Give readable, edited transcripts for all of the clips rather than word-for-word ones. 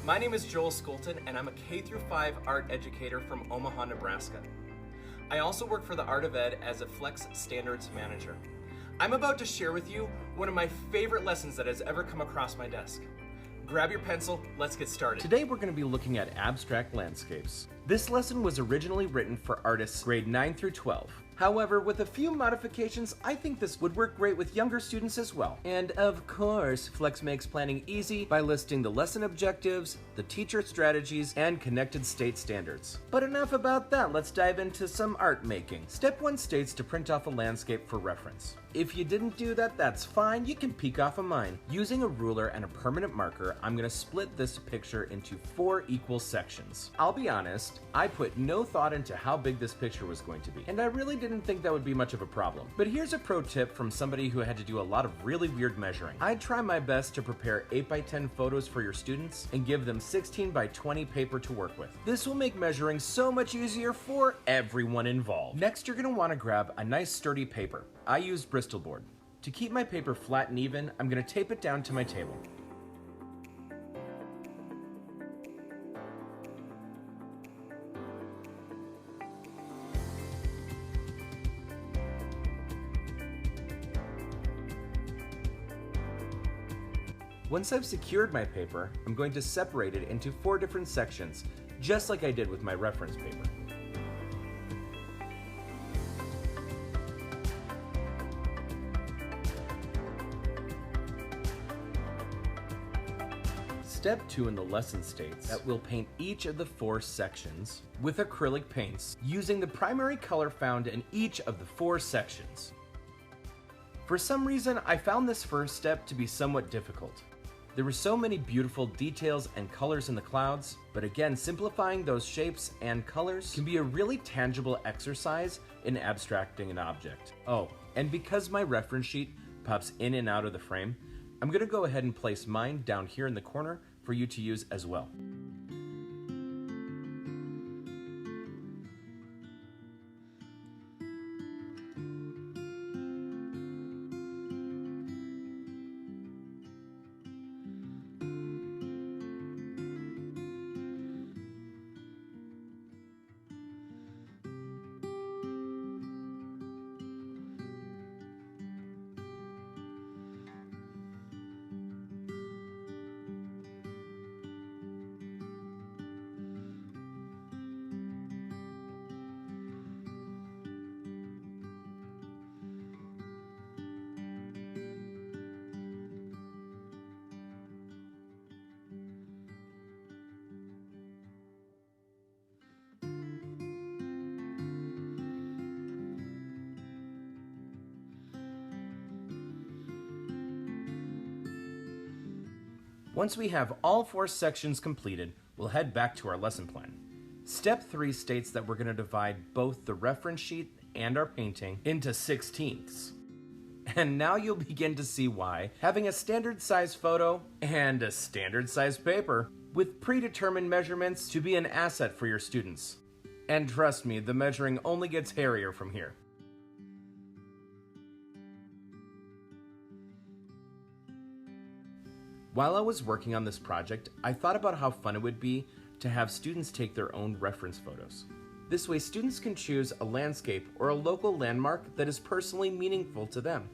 My name is Joel Scholten, and I'm a K-5 art educator from Omaha, Nebraska. I also work for the Art of Ed as a Flex Standards Manager. I'm about to share with you one of my favorite lessons that has ever come across my desk. Grab your pencil, let's get started. Today we're going to be looking at abstract landscapes. This lesson was originally written for artists grade 9 through 12. However, with a few modifications, I think this would work great with younger students as well. And of course, Flex makes planning easy by listing the lesson objectives, the teacher strategies, and connected state standards. But enough about that, let's dive into some art making. Step 1 states to print off a landscape for reference. If you didn't do that, that's fine, you can peek off of mine. Using a ruler and a permanent marker, I'm going to split this picture into 4 equal sections. I'll be honest, I put no thought into how big this picture was going to be, and I really didn't think that would be much of a problem. But here's a pro tip from somebody who had to do a lot of really weird measuring. I'd try my best to prepare 8x10 photos for your students and give them 16x20 paper to work with. This will make measuring so much easier for everyone involved. Next, you're going to want to grab a nice sturdy paper. I used Bristol board. To keep my paper flat and even, I'm going to tape it down to my table. Once I've secured my paper, I'm going to separate it into 4 different sections, just like I did with my reference paper. Step 2 in the lesson states that we'll paint each of the 4 sections with acrylic paints using the primary color found in each of the 4 sections. For some reason, I found this first step to be somewhat difficult. There were so many beautiful details and colors in the clouds, but again, simplifying those shapes and colors can be a really tangible exercise in abstracting an object. Oh, and because my reference sheet pops in and out of the frame, I'm going to go ahead and place mine down here in the corner for you to use as well. Once we have all 4 sections completed, we'll head back to our lesson plan. Step 3 states that we're going to divide both the reference sheet and our painting into 16ths. And now you'll begin to see why having a standard size photo and a standard size paper with predetermined measurements to be an asset for your students. And trust me, the measuring only gets hairier from here. While I was working on this project, I thought about how fun it would be to have students take their own reference photos. This way, students can choose a landscape or a local landmark that is personally meaningful to them.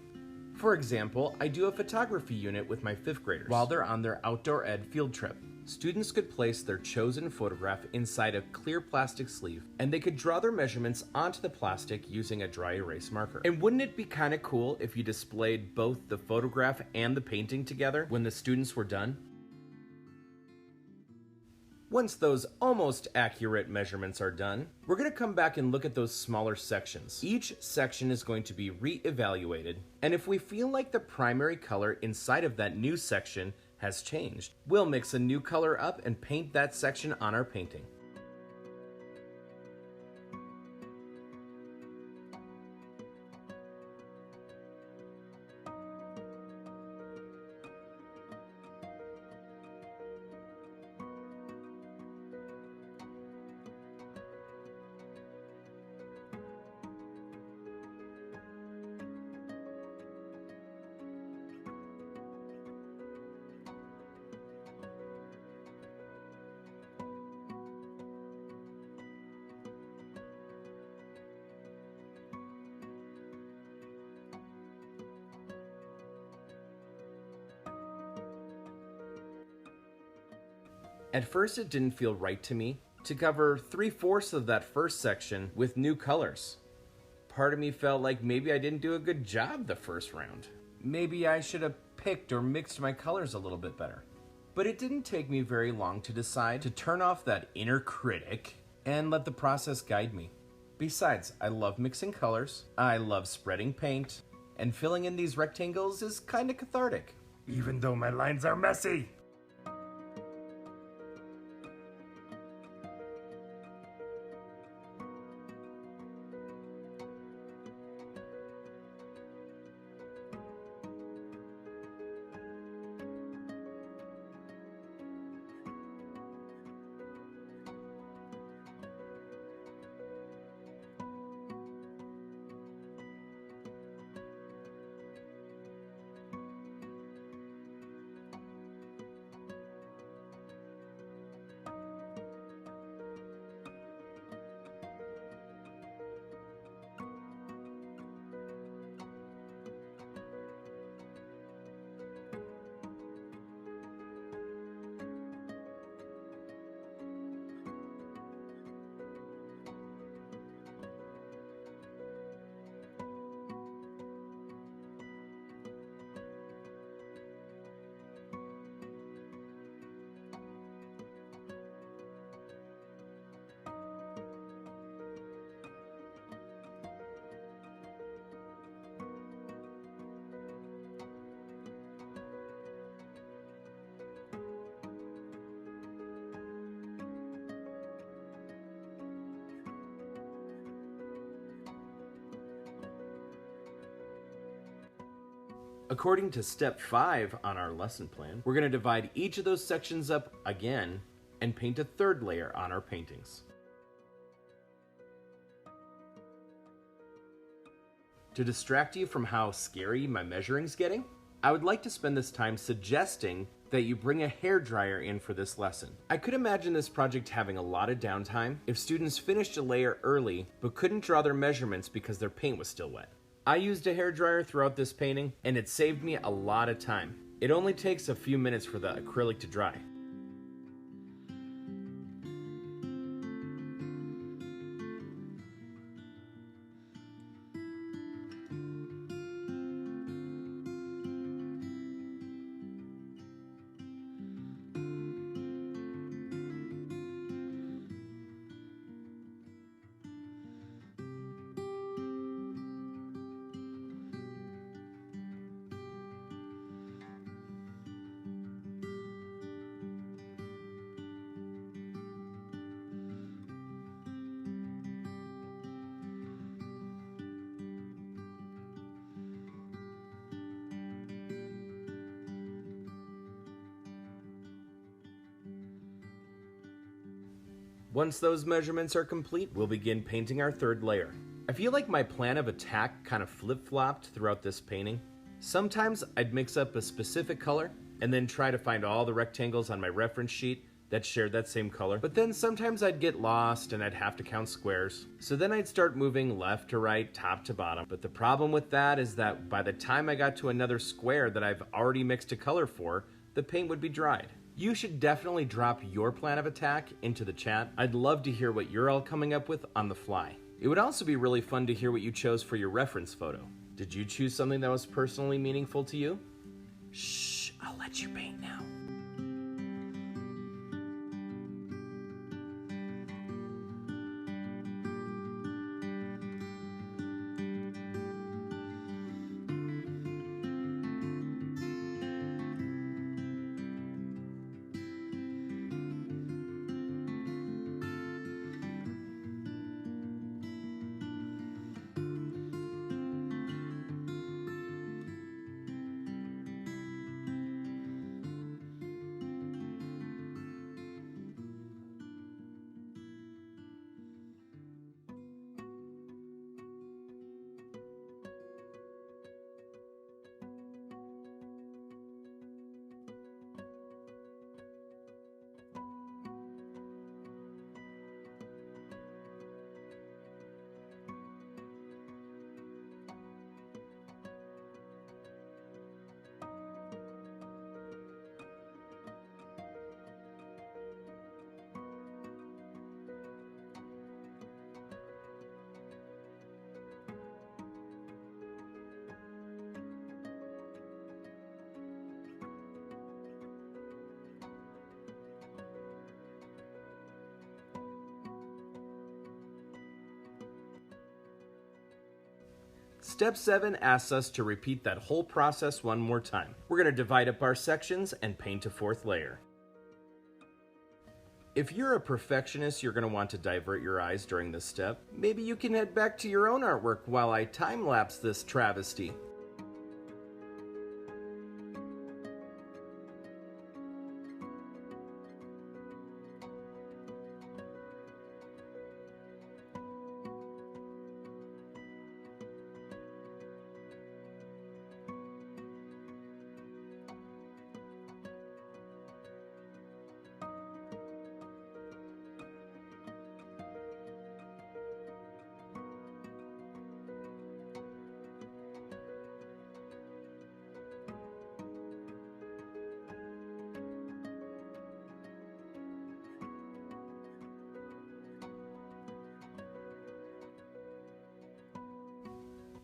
For example, I do a photography unit with my 5th graders. While they're on their outdoor ed field trip, students could place their chosen photograph inside a clear plastic sleeve, and they could draw their measurements onto the plastic using a dry erase marker. And wouldn't it be kind of cool if you displayed both the photograph and the painting together when the students were done? Once those almost accurate measurements are done, we're going to come back and look at those smaller sections. Each section is going to be re-evaluated, and if we feel like the primary color inside of that new section has changed, we'll mix a new color up and paint that section on our painting. At first it didn't feel right to me to cover 3/4 of that first section with new colors. Part of me felt like maybe I didn't do a good job the first round. Maybe I should have picked or mixed my colors a little bit better. But it didn't take me very long to decide to turn off that inner critic and let the process guide me. Besides, I love mixing colors, I love spreading paint, and filling in these rectangles is kinda cathartic. Even though my lines are messy. According to step 5 on our lesson plan, we're going to divide each of those sections up again and paint a third layer on our paintings. To distract you from how scary my measuring's getting, I would like to spend this time suggesting that you bring a hairdryer in for this lesson. I could imagine this project having a lot of downtime if students finished a layer early but couldn't draw their measurements because their paint was still wet. I used a hairdryer throughout this painting, and it saved me a lot of time. It only takes a few minutes for the acrylic to dry. Once those measurements are complete, we'll begin painting our third layer. I feel like my plan of attack kind of flip-flopped throughout this painting. Sometimes I'd mix up a specific color and then try to find all the rectangles on my reference sheet that shared that same color. But then sometimes I'd get lost and I'd have to count squares. So then I'd start moving left to right, top to bottom. But the problem with that is that by the time I got to another square that I've already mixed a color for, the paint would be dried. You should definitely drop your plan of attack into the chat. I'd love to hear what you're all coming up with on the fly. It would also be really fun to hear what you chose for your reference photo. Did you choose something that was personally meaningful to you? Shh, I'll let you paint now. Step 7 asks us to repeat that whole process one more time. We're going to divide up our sections and paint a fourth layer. If you're a perfectionist, you're going to want to divert your eyes during this step. Maybe you can head back to your own artwork while I time-lapse this travesty.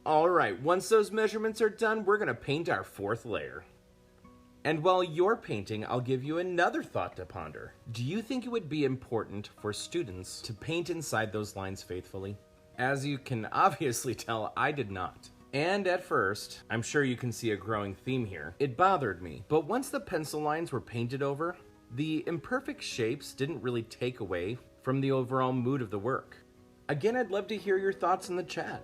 Alright, once those measurements are done, we're going to paint our fourth layer. And while you're painting, I'll give you another thought to ponder. Do you think it would be important for students to paint inside those lines faithfully? As you can obviously tell, I did not. And at first, I'm sure you can see a growing theme here, it bothered me. But once the pencil lines were painted over, the imperfect shapes didn't really take away from the overall mood of the work. Again, I'd love to hear your thoughts in the chat.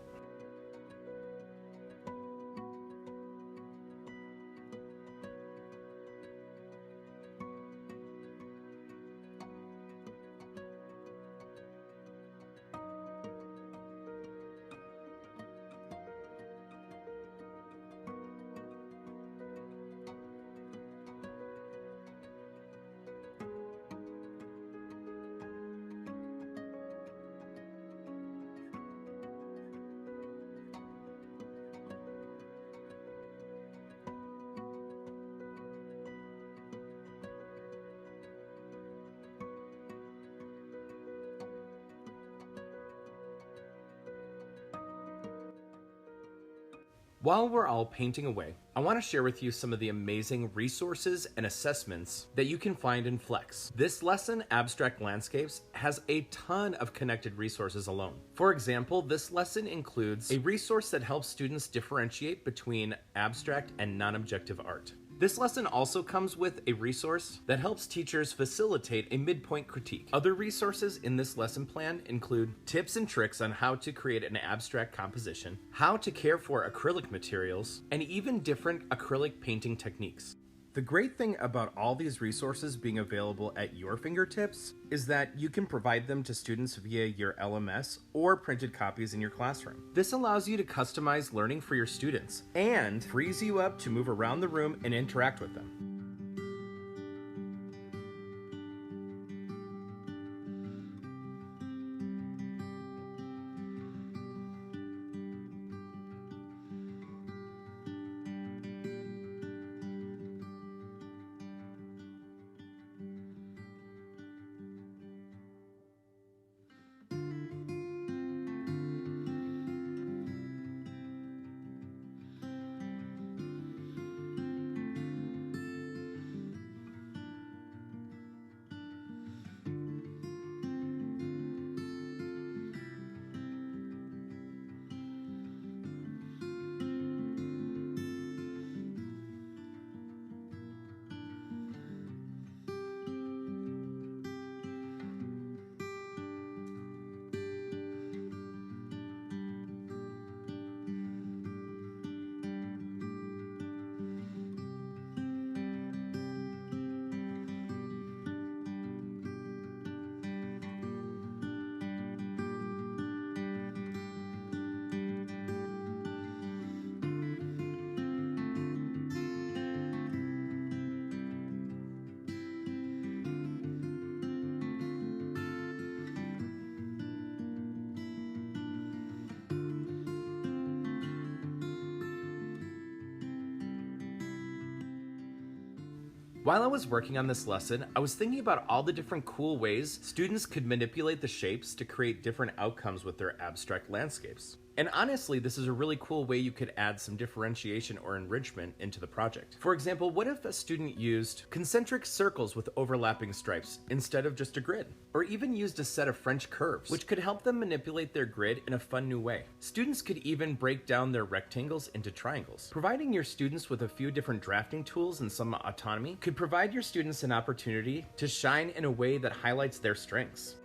While we're all painting away, I want to share with you some of the amazing resources and assessments that you can find in Flex. This lesson, Abstract Landscapes, has a ton of connected resources alone. For example, this lesson includes a resource that helps students differentiate between abstract and non-objective art. This lesson also comes with a resource that helps teachers facilitate a midpoint critique. Other resources in this lesson plan include tips and tricks on how to create an abstract composition, how to care for acrylic materials, and even different acrylic painting techniques. The great thing about all these resources being available at your fingertips is that you can provide them to students via your LMS or printed copies in your classroom. This allows you to customize learning for your students and frees you up to move around the room and interact with them. While I was working on this lesson, I was thinking about all the different cool ways students could manipulate the shapes to create different outcomes with their abstract landscapes. And honestly, this is a really cool way you could add some differentiation or enrichment into the project. For example, what if a student used concentric circles with overlapping stripes instead of just a grid? Or even used a set of French curves, which could help them manipulate their grid in a fun new way. Students could even break down their rectangles into triangles. Providing your students with a few different drafting tools and some autonomy could provide your students an opportunity to shine in a way that highlights their strengths.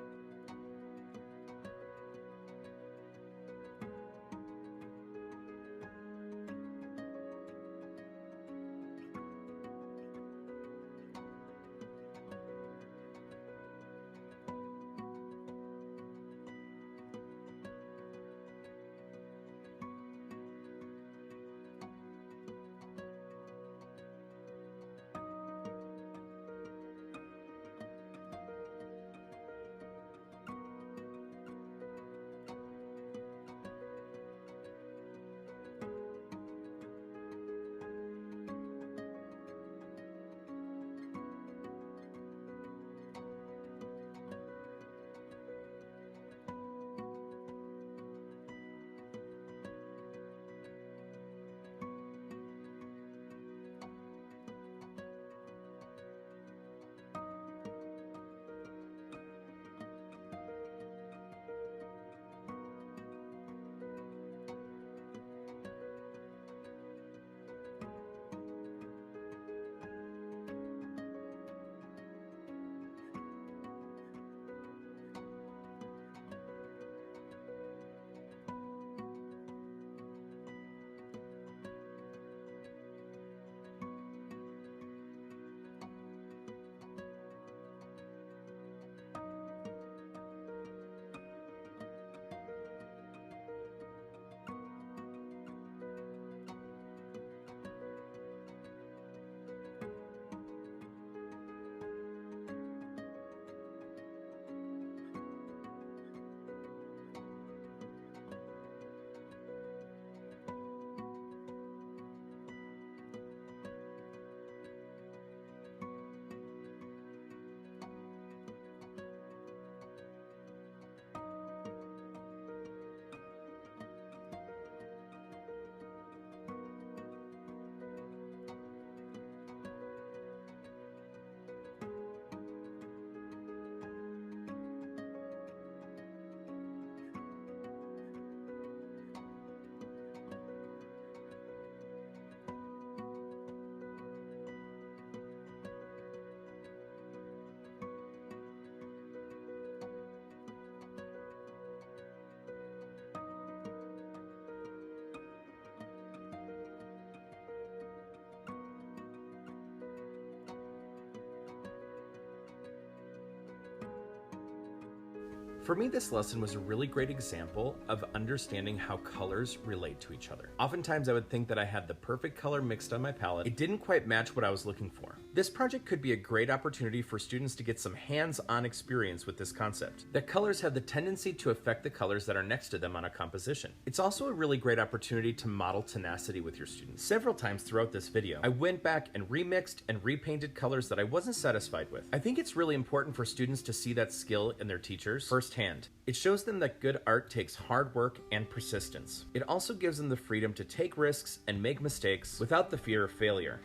For me, this lesson was a really great example of understanding how colors relate to each other. Oftentimes I would think that I had the perfect color mixed on my palette. It didn't quite match what I was looking for. This project could be a great opportunity for students to get some hands-on experience with this concept, that colors have the tendency to affect the colors that are next to them on a composition. It's also a really great opportunity to model tenacity with your students. Several times throughout this video, I went back and remixed and repainted colors that I wasn't satisfied with. I think it's really important for students to see that skill in their teachers firsthand. It shows them that good art takes hard work and persistence. It also gives them the freedom to take risks and make mistakes without the fear of failure.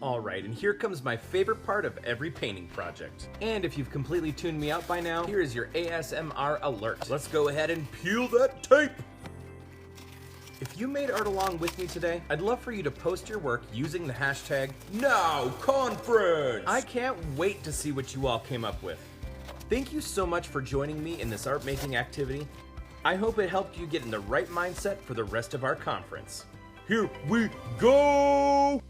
Alright, and here comes my favorite part of every painting project. And if you've completely tuned me out by now, here is your ASMR alert. Let's go ahead and peel that tape! If you made art along with me today, I'd love for you to post your work using the hashtag #NowConference! I can't wait to see what you all came up with. Thank you so much for joining me in this art making activity. I hope it helped you get in the right mindset for the rest of our conference. Here we go!